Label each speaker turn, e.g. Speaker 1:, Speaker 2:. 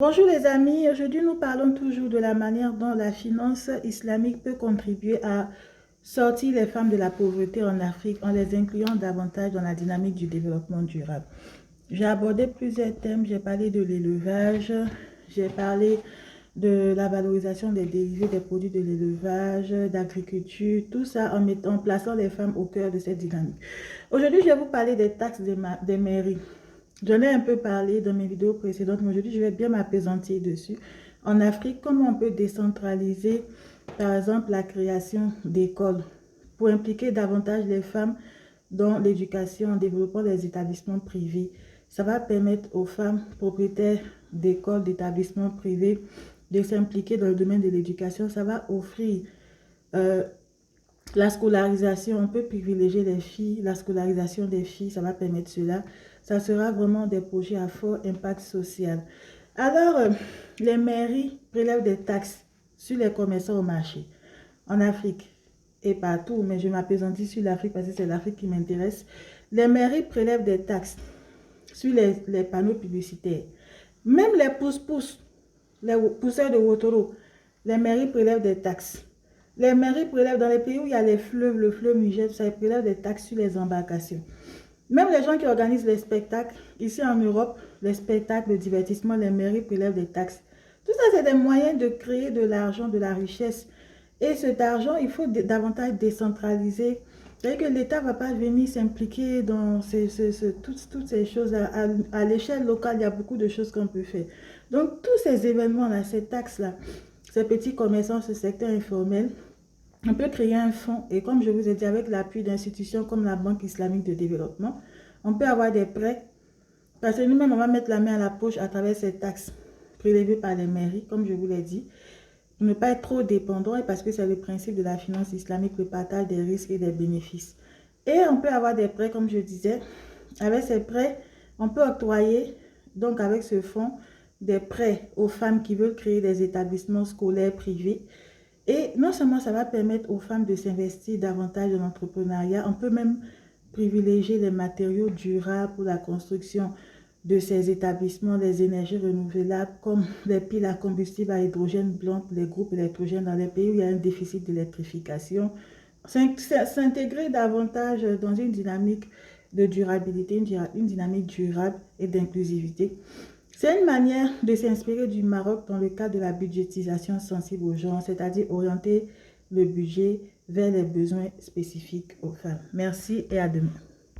Speaker 1: Bonjour les amis, aujourd'hui nous parlons toujours de la manière dont la finance islamique peut contribuer à sortir les femmes de la pauvreté en Afrique en les incluant davantage dans la dynamique du développement durable. J'ai abordé plusieurs thèmes, j'ai parlé de l'élevage, j'ai parlé de la valorisation des dérivés des produits de l'élevage, d'agriculture, tout ça en plaçant les femmes au cœur de cette dynamique. Aujourd'hui, je vais vous parler des taxes des mairies. J'en ai un peu parlé dans mes vidéos précédentes, mais aujourd'hui, je vais bien m'appesantir dessus. En Afrique, comment on peut décentraliser, par exemple, la création d'écoles pour impliquer davantage les femmes dans l'éducation en développant les établissements privés. Ça va permettre aux femmes propriétaires d'écoles, d'établissements privés de s'impliquer dans le domaine de l'éducation. Ça va offrir la scolarisation, on peut privilégier les filles, la scolarisation des filles, ça va permettre cela. Ça sera vraiment des projets à fort impact social. Alors, les mairies prélèvent des taxes sur les commerçants au marché, en Afrique et partout, mais je m'appesantis sur l'Afrique parce que c'est l'Afrique qui m'intéresse. Les mairies prélèvent des taxes sur les panneaux publicitaires. Même les pousse-pousse, les pousseurs de Wotoro, les mairies prélèvent des taxes. Les mairies prélèvent dans les pays où il y a les fleuves, le fleuve Niger, ça prélève des taxes sur les embarcations. Même les gens qui organisent les spectacles, ici en Europe, les spectacles, le divertissement, les mairies prélèvent des taxes. Tout ça, c'est des moyens de créer de l'argent, de la richesse. Et cet argent, il faut davantage décentraliser. C'est-à-dire que l'État ne va pas venir s'impliquer dans toutes ces choses. À l'échelle locale, il y a beaucoup de choses qu'on peut faire. Donc, tous ces événements-là, ces taxes-là, ces petits commerçants, ce secteur informel, on peut créer un fonds et comme je vous ai dit, avec l'appui d'institutions comme la Banque islamique de développement, on peut avoir des prêts parce que nous-mêmes, on va mettre la main à la poche à travers ces taxes prélevées par les mairies, comme je vous l'ai dit, pour ne pas être trop dépendant et parce que c'est le principe de la finance islamique, le partage des risques et des bénéfices. Et on peut avoir des prêts, comme je disais. Avec ces prêts, on peut octroyer, donc avec ce fonds, des prêts aux femmes qui veulent créer des établissements scolaires privés. Et non seulement ça va permettre aux femmes de s'investir davantage dans l'entrepreneuriat, on peut même privilégier les matériaux durables pour la construction de ces établissements, les énergies renouvelables comme les piles à combustible à hydrogène blanc pour les groupes électrogènes dans les pays où il y a un déficit d'électrification. S'intégrer davantage dans une dynamique de durabilité, une dynamique durable et d'inclusivité. C'est une manière de s'inspirer du Maroc dans le cadre de la budgétisation sensible aux gens, c'est-à-dire orienter le budget vers les besoins spécifiques aux femmes. Merci et à demain.